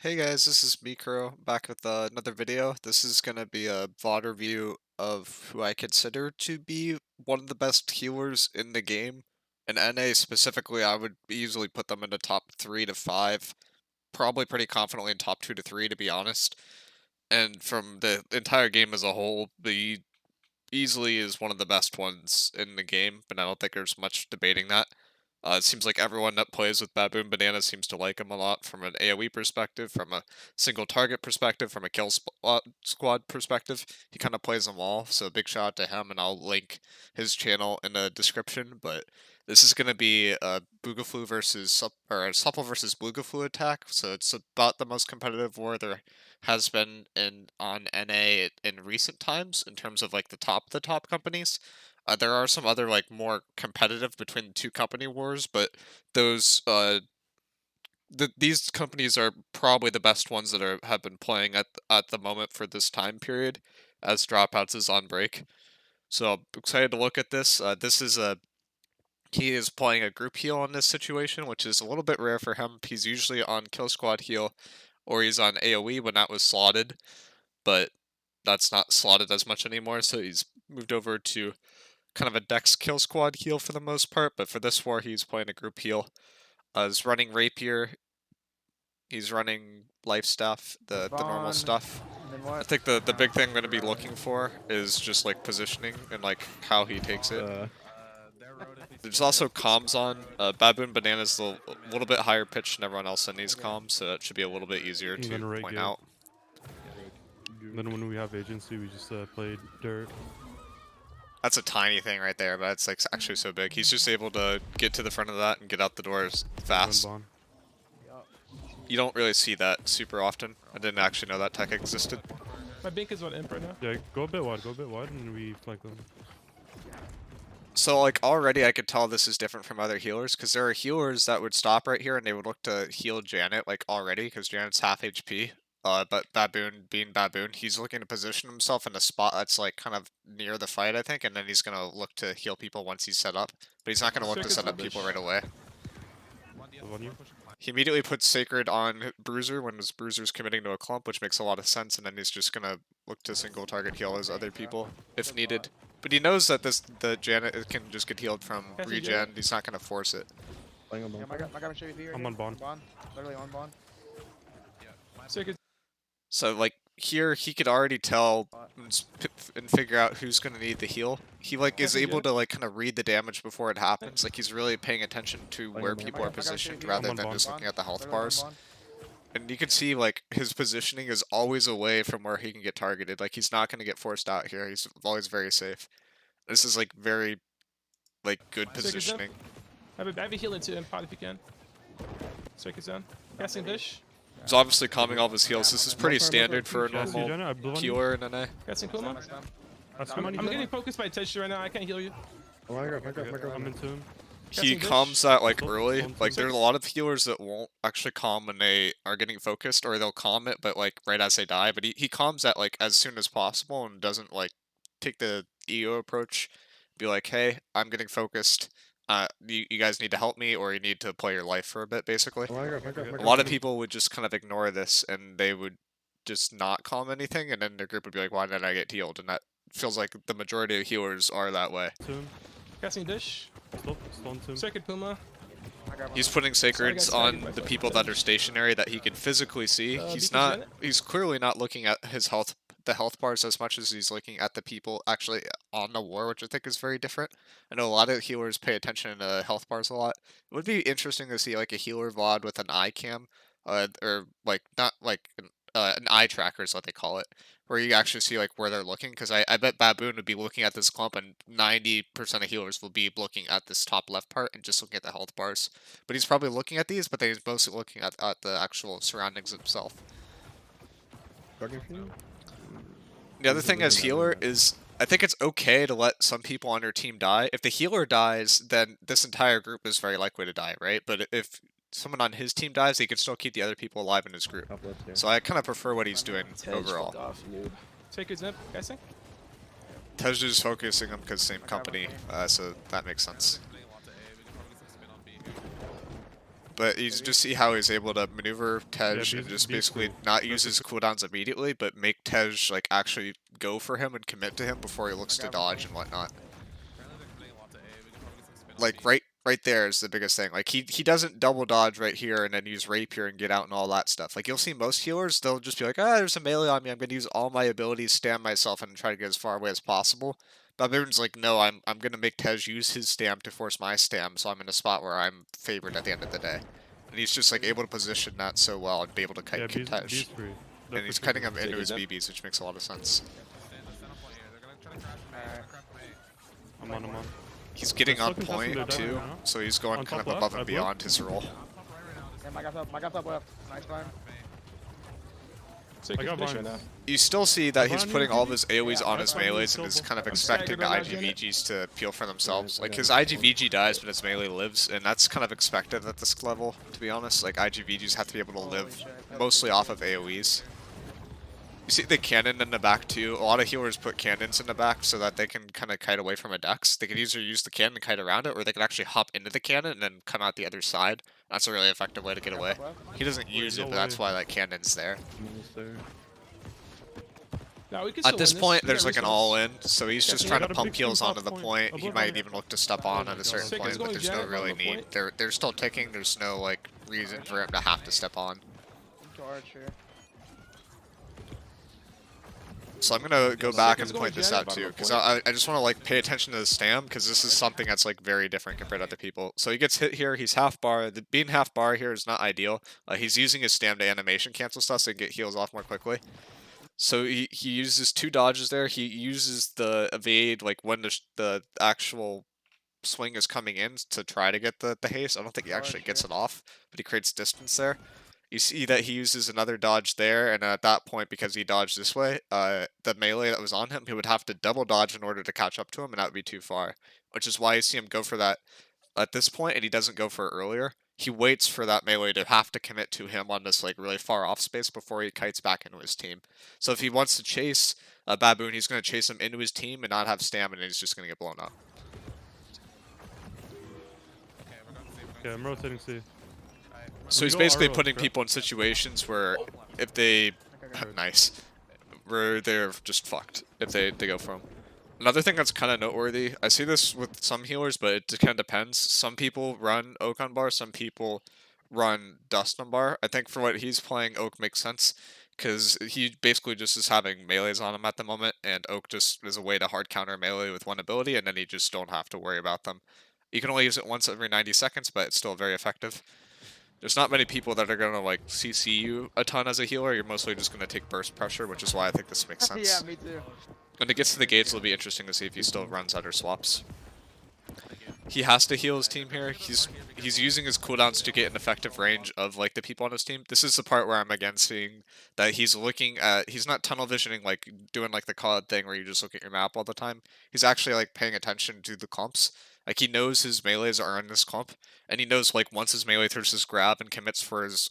Hey guys, this is Mikro back with another video. This is going to be a VOD review of who I consider to be one of the best healers in the game. In NA specifically, I would easily put them in the top 3 to 5, probably pretty confidently in top 2 to 3 to be honest. And from the entire game as a whole, he easily is one of the best ones in the game, but I don't think there's much debating that. It seems like everyone that plays with Baboonbanana seems to like him a lot from an AoE perspective, from a single target perspective, from a kill squad perspective. He kind of plays them all, so big shout out to him, and I'll link his channel in the description. But this is going to be a Boogaflu versus or a Supple versus Boogaflu attack, so it's about the most competitive war there has been on NA in recent times in terms of like the top companies. There are some other like more competitive between the two company wars, but those these companies are probably the best ones that have been playing at the moment for this time period, as Dropouts is on break. So I'm excited to look at this. He is playing a group heal in this situation, which is a little bit rare for him. He's usually on kill squad heal, or he's on AoE when that was slotted, but that's not slotted as much anymore. So he's moved over to kind of a Dex kill squad heal for the most part, but for this war he's playing a group heal. He's running rapier, he's running life stuff, the normal stuff. I think the big thing I'm going to be looking for is just like positioning and like how he takes it. There's also comms on. Baboonbanana's a little bit higher pitched than everyone else in these comms, so it should be a little bit easier to point out. Then when we have agency, we just play dirt. That's a tiny thing right there, but it's like actually so big. He's just able to get to the front of that and get out the doors fast. You don't really see that super often. I didn't actually know that tech existed. My bink is on imp right now. Yeah, go a bit wide, and we flank them. So like already I could tell this is different from other healers, because there are healers that would stop right here and they would look to heal Janet like already, because Janet's half HP. But Baboon, being Baboon, he's looking to position himself in a spot that's like kind of near the fight, I think, and then he's gonna look to heal people once he's set up. But he's not gonna look to set up people right away. He immediately puts Sacred on Bruiser when his Bruiser's committing to a clump, which makes a lot of sense, and then he's just gonna look to single target heal his other people if needed. But he knows that the Janet can just get healed from regen. He's not gonna force it. I'm on bond. Literally on bond. So like here, he could already tell and figure out who's gonna need the heal. He like is able to like kind of read the damage before it happens. Like he's really paying attention to where people are positioned rather than just looking at the health bars. And you can see like his positioning is always away from where he can get targeted. Like he's not gonna get forced out here. He's always very safe. This is like very like good positioning. I have a healing too, and pot if you can. Circuit's down. Casting dish. He's obviously calming all of his heals. This is pretty standard for a normal healer in NA. Casting Kuma. I'm getting focused by Tissue right now. I can't heal you. I'm into him. He calms that like early. Like there's a lot of healers that won't actually calm when they are getting focused, or they'll calm it but like right as they die. But he calms that like as soon as possible and doesn't like take the EO approach. Be like, hey, I'm getting focused. You guys need to help me, or you need to play your life for a bit, basically. A lot of people would just kind of ignore this, and they would just not calm anything, and then their group would be like, why did I get healed? And that feels like the majority of healers are that way. Casting dish. Circuit Puma. He's putting sacreds on the people that are stationary that he can physically see. He's clearly not looking at the health bars as much as he's looking at the people actually on the war, which I think is very different. I know a lot of healers pay attention to health bars a lot. It would be interesting to see like a healer VOD with an eye cam, or like not like an eye tracker is what they call it, where you actually see like where they're looking, because I bet Baboon would be looking at this clump and 90% of healers will be looking at this top left part and just looking at the health bars. But he's probably looking at these, but he's mostly looking at the actual surroundings himself. The other thing as healer is, I think it's okay to let some people on your team die. If the healer dies, then this entire group is very likely to die, right? But if someone on his team dies, he can still keep the other people alive in his group. So I kind of prefer what he's doing overall. Take his imp, guessing. Teju's focusing him because same company, so that makes sense. but you just see how he's able to maneuver Tej and just B's basically free. not use his cooldowns immediately, but make Tej like actually go for him and commit to him before he looks to dodge and whatnot. Like right there is the biggest thing. Like he doesn't double dodge right here and then use rapier and get out and all that stuff. Like you'll see most healers, they'll just be like, ah, there's a melee on me. I'm gonna use all my abilities, stam myself, and try to get as far away as possible. Baboon's like, no, I'm gonna make Tej use his stam to force my stam, so I'm in a spot where I'm favored at the end of the day. And he's just like able to position that so well and be able to kite B's Tej. free. And he's cutting him into his BBs, which makes a lot of sense. I'm on. He's getting on They're still point contesting their too, dive now. so he's going On kind top of above left, I and believe. beyond his role. Yeah, my guy's up left. Nice climb. So you I can got finish right vines. now. You still see that he's Vine putting all of UGV? his AoEs on Yeah, his Vine melees is and is Supple. kind of I'm expecting the staggered right now, IGVGs to peel for themselves. Like Yeah, his IGVG dies, but his melee lives, and that's kind of expected at this level, to be honest. Like IGVGs have to be able to Holy live shit, that mostly was off of AoEs. You see the cannon in the back too. A lot of healers put cannons in the back so that they can kind of kite away from a Dex. They could either use the cannon and kite around it, or they could actually hop into the cannon and then come out the other side. That's a really effective way to get away. He doesn't use it, no but that's way. why that cannon's there. No, we can At still this win point, We there's got like an resource. all-in, so he's just Definitely trying to got a pump big heals top onto the point. point. He Above might it. even look to step on at a certain Sick is point, but going there's no Janet on really the need. point. They're still ticking. There's no like reason for him to have to step on. to Archer. So I'm gonna go back and is going point this Janet out bottom too, of because point. I just want to like pay attention to the stam, because this is something that's like very different compared to other people. So he gets hit here. He's half bar. Being half bar here is not ideal. He's using his stam to animation cancel stuff so he can get heals off more quickly. So he uses two dodges there. He uses the evade like when the actual swing is coming in to try to get the haste. I don't think he actually gets it off, but he creates distance there. You see that he uses another dodge there, and at that point, because he dodged this way, the melee that was on him, he would have to double dodge in order to catch up to him, and that would be too far. Which is why you see him go for that at this point, and he doesn't go for it earlier. He waits for that melee to have to commit to him on this like really far off space before he kites back into his team. So if he wants to chase a Baboon, he's going to chase him into his team and not have stamina, and he's just going to get blown up. Okay, I'm rotating C. So We he's go basically RO, putting correct? people in situations where if they nice, where they're just fucked if they go for him. Another thing that's kind of noteworthy, I see this with some healers, but it kind of depends. Some people run Oak on bar, some people run Dust on bar. I think for what he's playing, Oak makes sense, because he basically just is having melees on him at the moment, and Oak just is a way to hard counter melee with one ability, and then you just don't have to worry about them. You can only use it once every 90 seconds, but it's still very effective. There's not many people that are gonna like CC you a ton as a healer. You're mostly just gonna take burst pressure, which is why I think this makes sense. Yeah, me too. When it gets to the gates, it'll be interesting to see if he still runs under swaps. He has to heal his team here. He's using his cooldowns to get an effective range of like the people on his team. This is the part where I'm again seeing that he's looking at, he's not tunnel visioning like doing like the COD thing where you just look at your map all the time. He's actually like paying attention to the clumps. Like he knows his melees are in this clump, and he knows like once his melee throws his grab and commits for his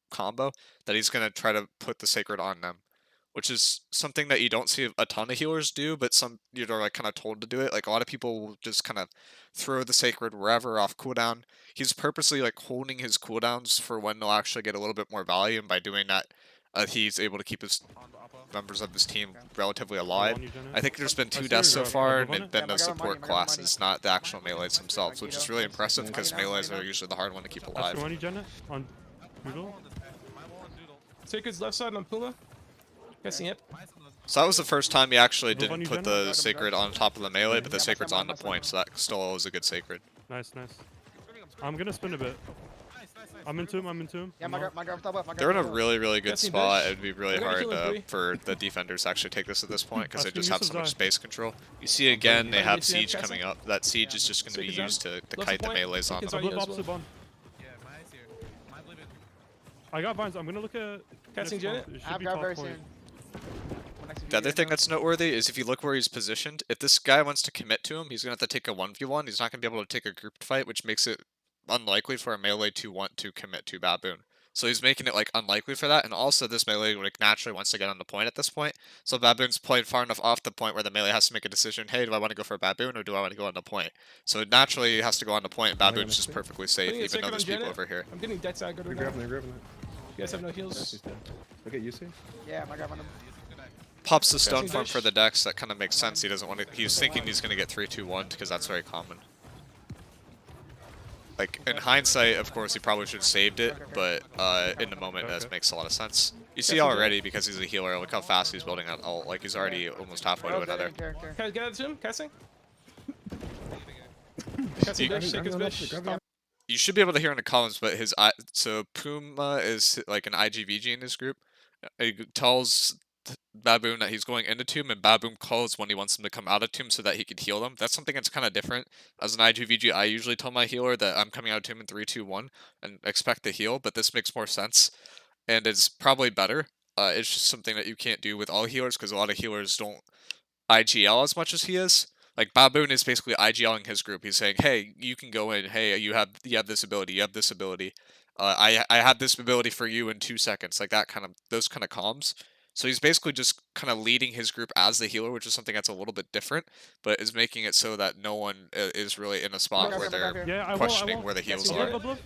combo, that he's gonna try to put the sacred on them, which is something that you don't see a ton of healers do, but some you're like kind of told to do it. Like a lot of people will just kind of throw the sacred wherever off cooldown. He's purposely like holding his cooldowns for when they'll actually get a little bit more value, and by doing that, he's able to keep his members of his team relatively alive. I think there's been 2 deaths so far, and they've been the support classes, not the actual melees themselves, which is really impressive because melees are usually the hard one to keep alive. Money, Janet, on Google. Sacred's left side on Puma. Guessing it. So that was the first time he actually didn't Nobody put done the sacred on top of the melee, but the sacred's on the point, so that still was a good sacred. Nice. I'm gonna spin a bit. I'm into him. Yeah, my guy top left. They're in a really, really good Guessing spot. Bush. It'd be really They're gonna hard kill in 3. for the defenders to actually take this at this point, because they Asking just have Yusuf's so much eye. space control. You see again, they have If you have siege castle. coming up. That siege is just going to be Sacred's on. used to Left kite the point. melees on Sacred's them. on. Flip as opposite well. bond. I got vines. I'm gonna look at. Casting next Janet. bond. It should I've be got top very point. soon. The other thing that's noteworthy is if you look where he's positioned, if this guy wants to commit to him, he's going to have to take a 1v1. He's not going to be able to take a grouped fight, which makes it unlikely for a melee to want to commit to Baboon. So he's making it like unlikely for that, and also this melee like naturally wants to get on the point at this point. So Baboon's played far enough off the point where the melee has to make a decision. Hey, do I want to go for a Baboon or do I want to go on the point? So naturally he has to go on the point, and Baboon's just perfectly safe, Putting a even though circuit there's on people Janet. over here. I'm getting dead side. Go to They're now. grabbing, they're grabbing it. You guys have no heals. She's dead. Look at you, see? Yeah, my guy on him. Pops the stone Pressing farm dish. for the Dex. That kind of makes sense. He doesn't want to. He's thinking he's going to get 3-2-1 because that's very common. Like in hindsight, of course, he probably should have saved it, but in the moment, that makes a lot of sense. You see already because he's a healer. Look how fast he's building out ult. Like he's already almost halfway to another. Character. Can I get out to him? Casting? You- Casting dish. Shake his bish. You should be able to hear in the comments, but his so Puma is like an IGVG in his group. He tells Baboon that he's going into tomb, and Baboon calls when he wants him to come out of tomb so that he could heal them. That's something that's kind of different. As an IGVG, I usually tell my healer that I'm coming out of tomb in 3-2-1 and expect to heal, but this makes more sense and it's probably better. It's just something that you can't do with all healers because a lot of healers don't IGL as much as he is. Like Baboon is basically IGLing his group. He's saying, "Hey, you can go in. Hey, you have this ability. You have this ability. I have this ability for you in 2 seconds." Like that kind of those kind of comms. So he's basically just kind of leading his group as the healer, which is something that's a little bit different, but is making it so that no one is really in a spot where they're Yeah, I questioning will. where the heals Yes, are. you And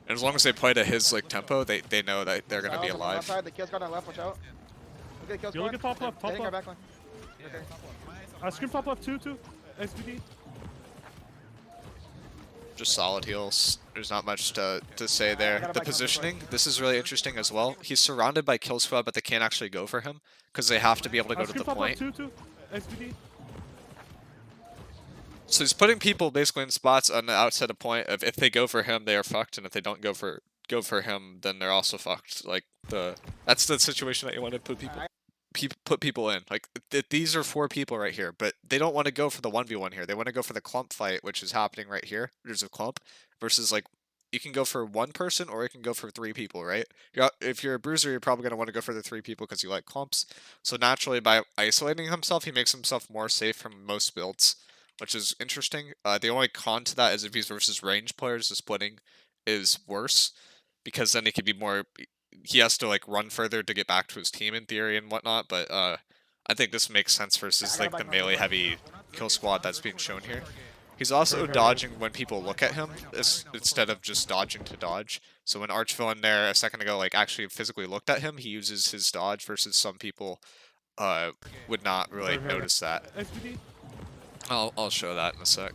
as long as they play to his like tempo, they know that they're gonna be alive. The kill's got on left, watch out. Look at the kill's You look at top left, top Hitting our left. back line. Okay. Scream top left too. SVD. Just solid heals. There's not much to say there. The positioning, this is really interesting as well. He's surrounded by kill squad, but they can't actually go for him because they have to be able to go to Scream the top left point. too. SVD. So he's putting people basically in spots on the outside of point of if they go for him, they are fucked, and if they don't go for him, then they're also fucked. Like that's the situation that you want to put people in. Like these are 4 people right here, but they don't want to go for the 1v1 here. They want to go for the clump fight, which is happening right here. There's a clump versus like you can go for 1 person or you can go for 3 people, right? If you're a bruiser, you're probably going to want to go for the 3 people because you like clumps. So naturally, by isolating himself, he makes himself more safe from most builds, which is interesting. The only con to that is if he's versus range players, the splitting is worse because then he can be more. He has to like run further to get back to his team in theory and whatnot. But I think this makes sense versus like the melee heavy kill squad that's being shown here. He's also dodging when people look at him instead of just dodging to dodge. So when Archvillain there a second ago like actually physically looked at him, he uses his dodge versus some people would not really notice that. SVD. I'll show that in a sec.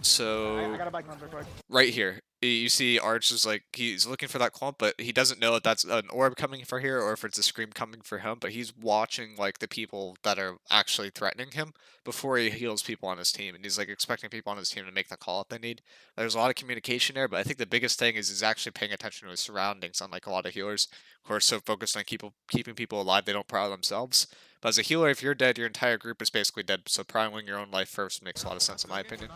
So I got a bike real quick. right here, you see Arch is like he's looking for that clump, but he doesn't know if that's an orb coming for here or if it's a scream coming for him. But he's watching like the people that are actually threatening him before he heals people on his team, and he's like expecting people on his team to make the call if they need. There's a lot of communication there, but I think the biggest thing is he's actually paying attention to his surroundings. Unlike a lot of healers who are so focused on keeping people alive, they don't prio themselves. But as a healer, if you're dead, your entire group is basically dead. So prioing your own life first makes a lot of sense in my opinion.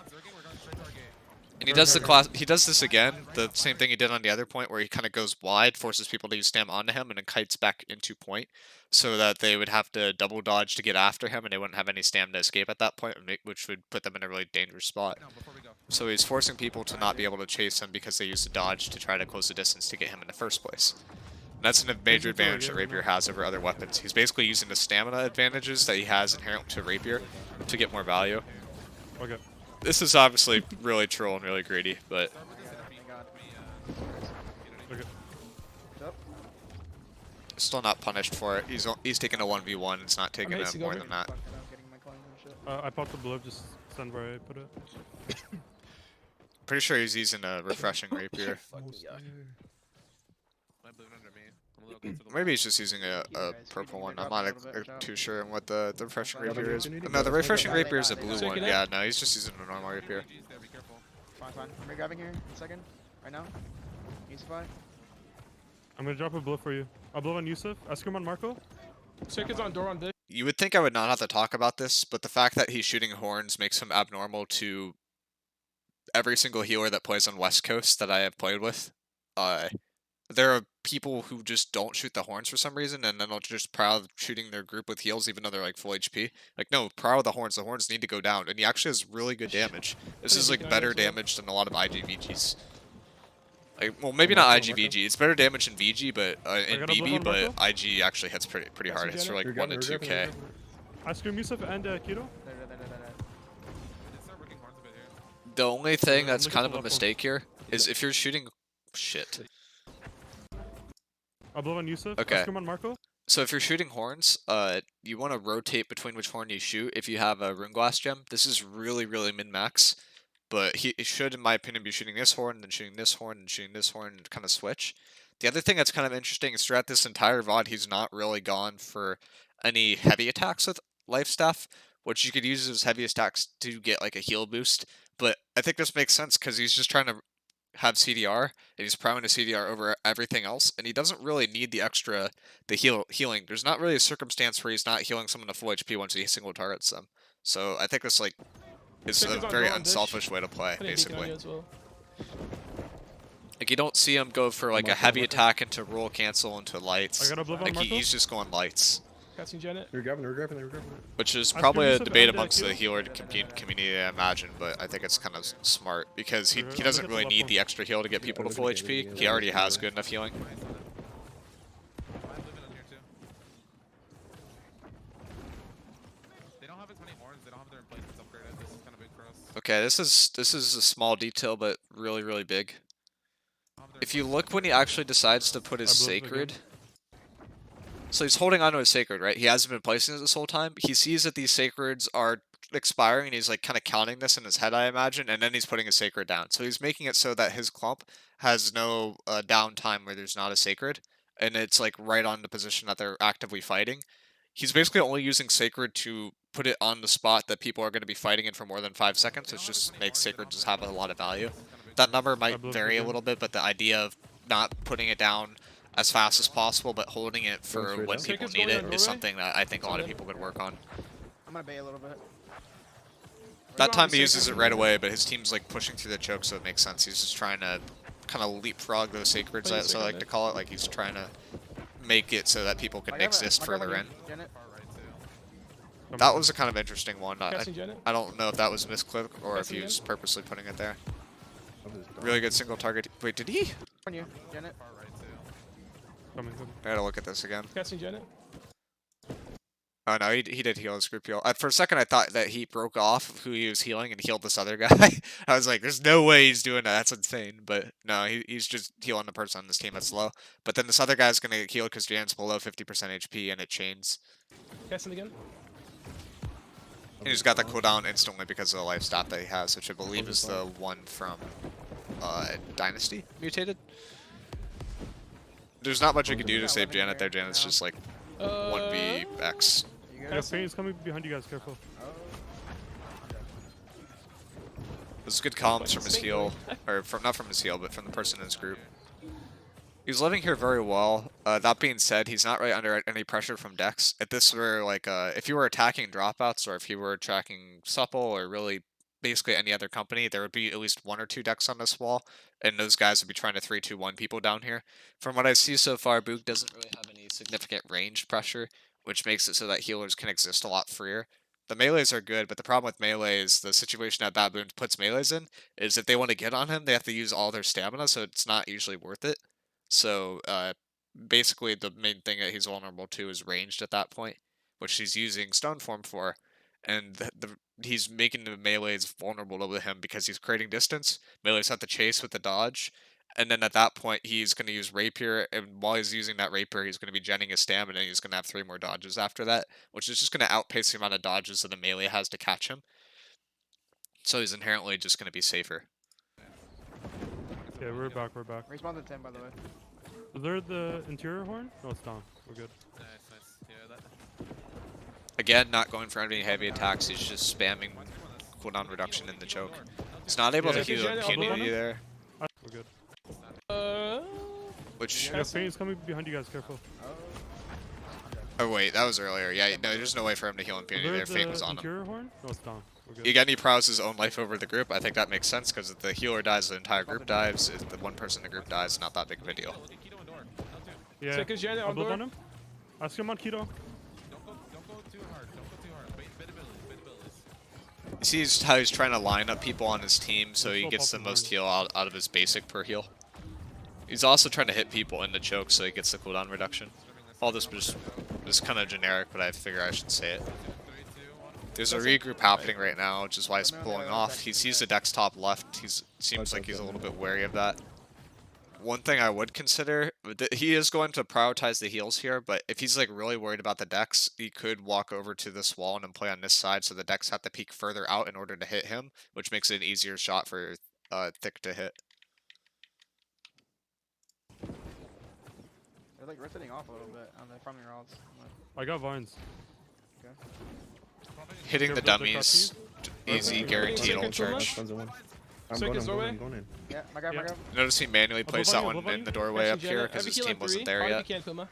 And he does he does this again, the same thing he did on the other point where he kind of goes wide, forces people to use stam onto him, and then kites back into point so that they would have to double dodge to get after him and they wouldn't have any stam to escape at that point, which would put them in a really dangerous spot. So he's forcing people to not be able to chase him because they use the dodge to try to close the distance to get him in the first place. And that's a major advantage that Rapier has over other weapons. He's basically using the stamina advantages that he has inherent to Rapier to get more value. Okay. This is obviously really troll and really greedy, but Okay. still not punished for it. He's taking a 1v1. It's not taking amazing more over. than that. I popped the blue. Just stand where I put it. Pretty sure he's using a refreshing rapier. Maybe he's just using a purple one. I'm not too sure on what the refreshing rapier is. No, the refreshing rapier is a blue one. Yeah, no, he's just using a normal rapier. Fine. I'm regrabbing here in a second. Right now. Easy fine. I'm gonna drop a blow for you. I'll blow on Yusuf. Ask him on Marco. Circuit's on door on dish. You would think I would not have to talk about this, but the fact that he's shooting horns makes him abnormal to every single healer that plays on West Coast that I have played with. There are people who just don't shoot the horns for some reason, and then they'll just proud shooting their group with heals even though they're like full HP. Like, no, proud the horns. The horns need to go down, and he actually has really good damage. This is like better damage than a lot of IGVGs. Like, well, maybe Marco, not IG Marco. VG. It's better damage in VG, but in got a blue BB, on but Marco. IG actually hits pretty hard. It hits for like We're 1 to grabbing, we're 2k. grabbing, I scream Yusuf and Keto. There. The only thing I'm that's looking kind for of a left mistake here is if you're shooting shit. I'll blow on Yusuf. Okay. I scream on Marco. So if you're shooting horns, you want to rotate between which horn you shoot if you have a rune glass gem. This is really min-max, but he should, in my opinion, be shooting this horn, then shooting this horn, and shooting this horn, and kind of switch. The other thing that's kind of interesting is throughout this entire VOD, he's not really gone for any heavy attacks with life staff, which you could use as heavy attacks to get like a heal boost. But I think this makes sense because he's just trying to have CDR, and he's prowling to CDR over everything else, and he doesn't really need the healing. There's not really a circumstance where he's not healing someone to full HP once he single targets them. So I think this like is a very unselfish way to play, basically. Like you don't see him go for like a heavy attack into roll cancel into lights. I got a blue on Like Marco. he's just going lights. Casting Janet. We're grabbing, we're grabbing, we're grabbing. Which is I probably scream a Yusuf debate and amongst the Keto. healer community, I imagine, but I think it's kind of smart because he I'm doesn't looking for really left need one. the extra heal to get people to full HP. He already has good enough healing. Okay, this is a small detail, but really big. If you look when he actually decides to put his I blew it again. sacred, so he's holding onto his sacred, right? He hasn't been placing it this whole time. He sees that these sacreds are expiring, and he's like kind of counting this in his head, I imagine, and then he's putting his sacred down. So he's making it so that his clump has no downtime where there's not a sacred, and it's like right on the position that they're actively fighting. He's basically only using sacred to put it on the spot that people are going to be fighting in for more than 5 seconds, which just makes sacred just have a lot of value. That number might blew it vary a again. little bit, but the idea of not putting it down as fast as possible, but holding it for straight when down. people Sacred's need going it on is Norway? something that I think a lot of people could work on. I'm gonna bait a little bit. That time he Sacred uses it going right on. away, but his team's like pushing through the choke, so it makes sense. He's just trying to kind of leapfrog those sacreds, Playing as I sacred like to call it. Like he's trying to make it so that people can exist further in. Janet. That was a kind of interesting one. Casting Janet. I don't know if that was a misclick or if Casting he was Janet. purposely putting it there. Really good single target. Wait, did he? On you, Janet. Coming. I gotta look at this again. Casting Janet. Oh no, he did heal his group heal. For a second, I thought that he broke off who he was healing and healed this other guy. I was like, "There's no way he's doing that. That's insane." But no, he's just healing the person on this team that's low. But then this other guy's gonna get healed because Jan's below 50% HP and it chains. Casting again. And he's got the cooldown instantly because of the life stat that he has, which I believe is the one from Dynasty mutated. There's not much you can do to save Janet there. Janet's just like 1vx. You Yeah, good? Fane is coming behind you guys. Careful. Those good columns from his heal, or from not from his heal, but from the person in his group. He's living here very well. That being said, he's not really under any pressure from decks. If this were like, if you were attacking dropouts, or if you were tracking Supple, or really basically any other company, there would be at least 1 or 2 decks on this wall, and those guys would be trying to 3-2-1 people down here. From what I see so far, Boog doesn't really have any significant range pressure, which makes it so that healers can exist a lot freer. The melees are good, but the problem with melee is the situation that Baboon puts melees in is if they want to get on him, they have to use all their stamina, so it's not usually worth it. So basically the main thing that he's vulnerable to is ranged at that point, which he's using Stone Form for, and he's making the melees vulnerable to him because he's creating distance. Melees have to chase with the dodge, and then at that point he's going to use Rapier, and while he's using that Rapier he's going to be genning his stamina, and he's going to have 3 more dodges after that, which is just going to outpace the amount of dodges that the melee has to catch him. So he's inherently just going to be safer. Yeah, we're back. We're back. Respawn to 10, by the way. Is there the interior horn? No, it's down. We're good. Nice. Yeah, that. Again, not going for any heavy attacks, he's just spamming cooldown reduction in the choke. He's not able to Yeah, heal Janet, I'll blow impunity him. there, We're good. which... Yeah, Fane is coming behind you guys. Careful. Oh wait, that was earlier. Yeah, no, there's no way for him to heal Is impunity there there. Fate was the on him. interior horn? No, it's down. We're good. You get any prowls his own life over the group? I think that makes sense, because if the healer dies, the entire group dies. If the one person in the group dies, not that big of a deal. Look at Keto and door. Down 2. Yeah. Second Janet I'll on build door. on him. Ask him on Keto. Don't go too hard. Don't go too hard. Wait, bit abilities. You see how he's trying to line up people on his team so he Let's gets the swap off most the heal out of his basic per heal. He's also trying to hit people in the choke so he gets the cooldown reduction. All this was kind of generic, but I figure I should say it. There's a regroup happening right now, which is why he's pulling off. He sees the Dex top left. Seems like he's a little bit wary of that. One thing I would consider, he is going to prioritize the heals here, but if he's like really worried about the Dex, he could walk over to this wall and then play on this side, so the Dex have to peek further out in order to hit him, which makes it an easier shot for Thick to hit. They're like rotating off a little bit on the farming rods. I got vines. Okay. Hitting the dummies, easy, guaranteed Second ult charge. I'm Second doorway. going in. Yeah, my guy, my guy. Notice he manually placed that Above one you, in the doorway up Catching here Janet. because his Heavy heal team in wasn't 3. there Hard yet. if you can, Puma.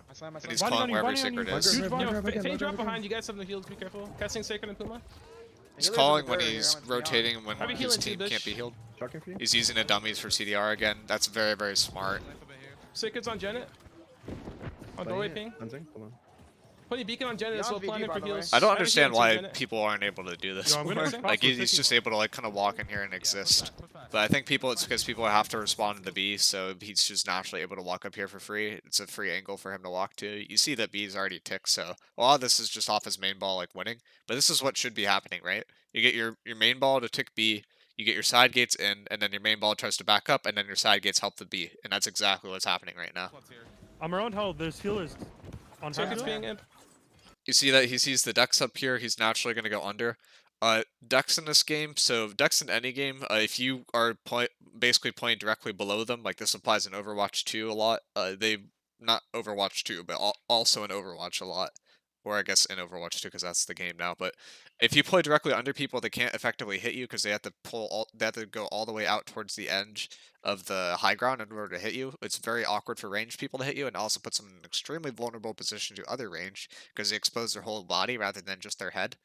I saw him, I saw And he's him. calling on you, wherever running on you. Sacred is. Huge Yo, vine. Phase drop behind. You guys have the heals. Be careful. Casting Sacred and Puma. He's Healer's calling in the when dirt he's here, I'm gonna be rotating when Heavy his healing team too, can't be bitch. healed. Shocking for you? He's using the dummies for CDR again. That's very, very smart. Sacred's on Janet. On doorway ping. Hunting? Hold on. Putting beacon on Janet as Beyond well. VP, Planning by for the way. heals. I don't Heavy understand healing why to Janet. people aren't able to do this. Yo, I'm gonna Okay. send Like crossbow he's sticky. just able to like kind of walk in here and exist. But I think it's because people have to respond to the B, so he's just naturally able to walk up here for free. It's a free angle for him to walk to. You see that B's already ticked, so a lot of this is just off his main ball like winning. But this is what should be happening, right? You get your main ball to tick B, you get your side gates in, and then your main ball tries to back up, and then your side gates help the B, and that's exactly what's happening right now. I'm around how there's healers on Sacred's Hydra. being imp. You see that he sees the Dex up here, he's naturally going to go under. Dex in this game, so Dex in any game, if you are basically playing directly below them, like this applies in Overwatch 2 a lot, not Overwatch 2, but also in Overwatch a lot. Or I guess in Overwatch 2 because that's the game now, but if you play directly under people, they can't effectively hit you because they have to go all the way out towards the edge of the high ground in order to hit you. It's very awkward for ranged people to hit you, and also puts them in an extremely vulnerable position to other range because they expose their whole body rather than just their head,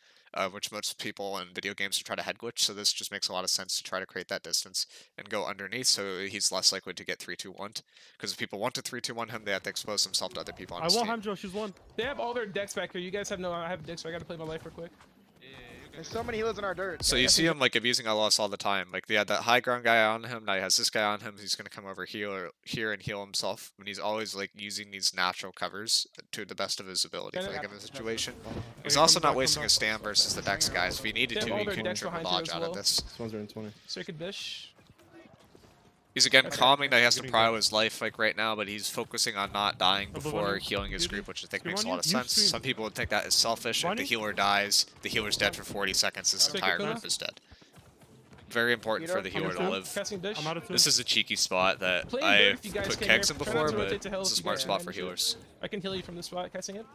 which most people in video games try to head glitch. So this just makes a lot of sense to try to create that distance and go underneath, so he's less likely to get 3-2-1. Because if people want to 3-2-1 him, they have to expose themselves to other people on I his want team. Hamjo, she's one. They have all their decks back here. You guys have no. I have decks, so I gotta play my life real quick. There's so many healers in our dirt. So you see him like abusing LS all the time. Like they had that high ground guy on him, now he has this guy on him, he's gonna come over here and heal himself. And he's always like using these natural covers to the best of his ability for the given situation. He's Okay, also come not back, wasting come his stam versus the Dex guys. If he needed They have to, all he their could decks triple behind you dodge as out well. of this. This one's in 20. Sacred Bish. He's again Okay. calming that he has to Getting prio his life like right now, but he's focusing on not dying Above before on you. healing his Beauty. group, which I think Scream makes a on lot of you. You sense. scream. Some people would think that is selfish. If the Bonnie? healer dies, the healer's dead for 40 seconds. This Take entire it, group Puma. is dead. Very important for the Peter, healer to understood. live. Casting Bish. I'm out of two. This is a cheeky spot that Play dirt I if you guys put can kegs here. in Try not before, to but rotate to hell it's a if you smart can, spot for and shit. healers. I can heal you from this spot. Casting it.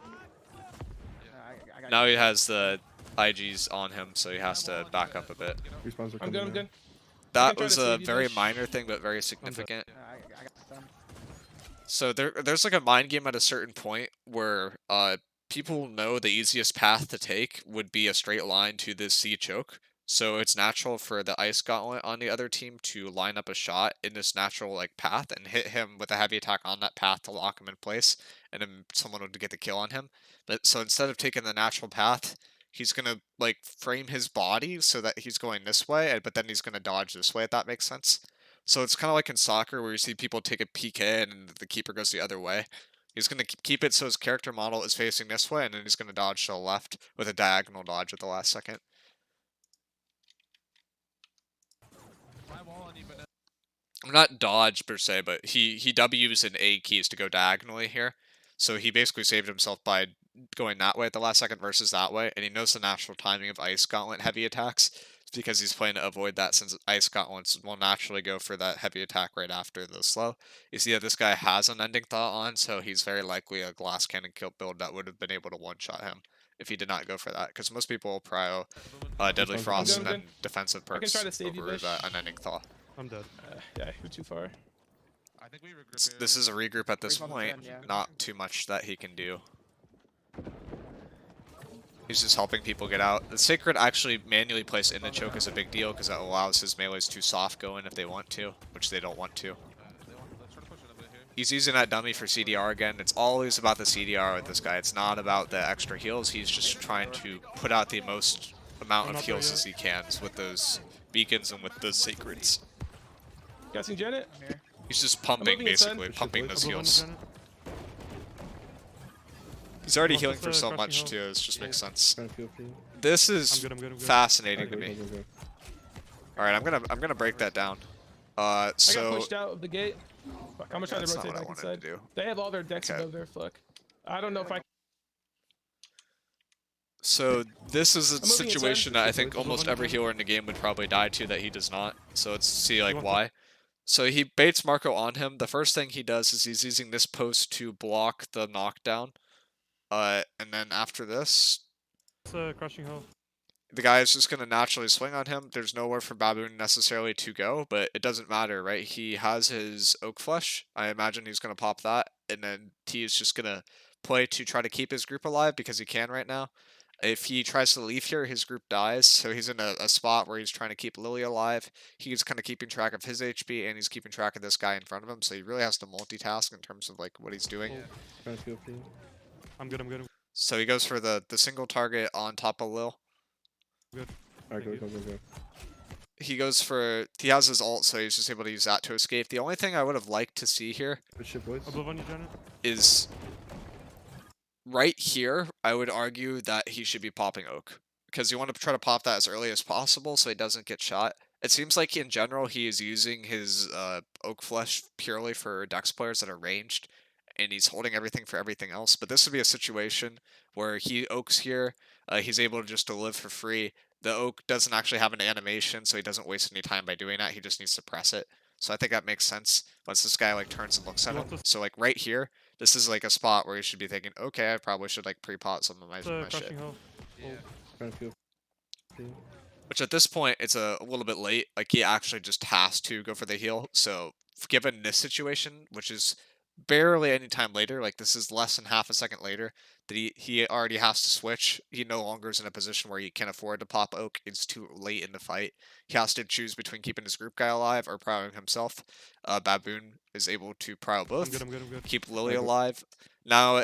I got Now you. he has the IGs on him, so he has to back up a bit. Respawns are I'm coming good. I'm now. good. That try was to a save you, very Bish. minor thing, but very significant. I got some. So there's like a mind game at a certain point where people know the easiest path to take would be a straight line to this C choke. So it's natural for the Ice Gauntlet on the other team to line up a shot in this natural like path and hit him with a heavy attack on that path to lock him in place, and then someone would get the kill on him. But so instead of taking the natural path, he's gonna like frame his body so that he's going this way, but then he's gonna dodge this way, if that makes sense. So it's kind of like in soccer where you see people take a PK and the keeper goes the other way. He's going to keep it so his character model is facing this way, and then he's going to dodge to the left with a diagonal dodge at the last second. Not dodge per se, but he W's and A keys to go diagonally here. So he basically saved himself by going that way at the last second versus that way, and he knows the natural timing of Ice Gauntlet heavy attacks because he's playing to avoid that, since Ice Gauntlets will naturally go for that heavy attack right after the slow. You see that this guy has an ending thought on, so he's very likely a glass cannon kill build that would have been able to one-shot him if he did not go for that, because most people will prio Deadly Frost I'm and good. then defensive I can perks try to save you, over Bish. that unending thaw. I'm dead. Yeah, you're too far. I think we regroup. This is a regroup at this Respawn point, again, yeah. not too much that he can do. He's just helping people get out. The Sacred actually manually placed in the choke is a big deal because that allows his melees to soft go in if they want to, which they don't want to. Let's try to push it a bit here. He's using that dummy for CDR again. It's always about the CDR with this guy. It's not about the extra heals. He's just trying to put out the most amount I'm of not there heals yet. as he can with those beacons and with those Sacreds. Casting Janet. I'm here. He's just pumping, moving inside. basically, Push it, pumping boys. those Above on you, heals. Janet. He's already Watch healing this, for so crushing much heal. too, it just makes sense. Trying to feel for you. This I'm is good, I'm good, I'm good. fascinating to Alright, me. go, go, go. Alright, I'm gonna break that down. I got So pushed out of the gate. Fuck, I'm gonna try that's to not rotate what I back wanted inside. to do. They have all their decks Okay. above their fuck. I don't know if I. So this is a I'm moving inside. situation that I think Above almost on you, every Janet. healer in the game would probably die to that he does not. So let's see like want why. So he baits Marco on him. The first thing he does is he's using this post to block the knockdown. And then after this, Crushing health. the guy is just going to naturally swing on him. There's nowhere for Baboon necessarily to go, but it doesn't matter, right? He has his Oak Flesh. I imagine he's going to pop that, and then T is just going to play to try to keep his group alive because he can right now. If he tries to leave here, his group dies, so he's in a spot where he's trying to keep Lily alive. He's kind of keeping track of his HP, and he's keeping track of this guy in front of him, so he really has to multitask in terms of like what he's doing. Trying to feel for you. I'm good, I'm good. So he goes for the single target on top of Lil. Alright, go, Thank go, go, go. He has his ult, so he's just able to use that to escape. The only thing I would have liked to see here Good shit, boys. Above on you, Janet. is right here, I would argue that he should be popping Oak. Because you want to try to pop that as early as possible so he doesn't get shot. It seems like in general he is using his Oak Flesh purely for Dex players that are ranged, and he's holding everything for everything else. But this would be a situation where he Oaks here, he's able just to live for free. The Oak doesn't actually have an animation, so he doesn't waste any time by doing that. He just needs to press it. So I think that makes sense once this guy like turns and looks at him. So like right here, this is like a spot where you should be thinking, okay, I probably should like pre-pot some of my shit. Crushing health. Yeah. Trying to feel for you. Which at this point, it's a little bit late. Like he actually just has to go for the heal. So given this situation, which is barely any time later, like this is less than half a second later, that he already has to switch. He no longer is in a position where he can afford to pop Oak. It's too late in the fight. He has to choose between keeping his group guy alive or prioing himself. Baboon is able to prio I'm both, good, I'm good, I'm good. keep Lily Okay. alive. Now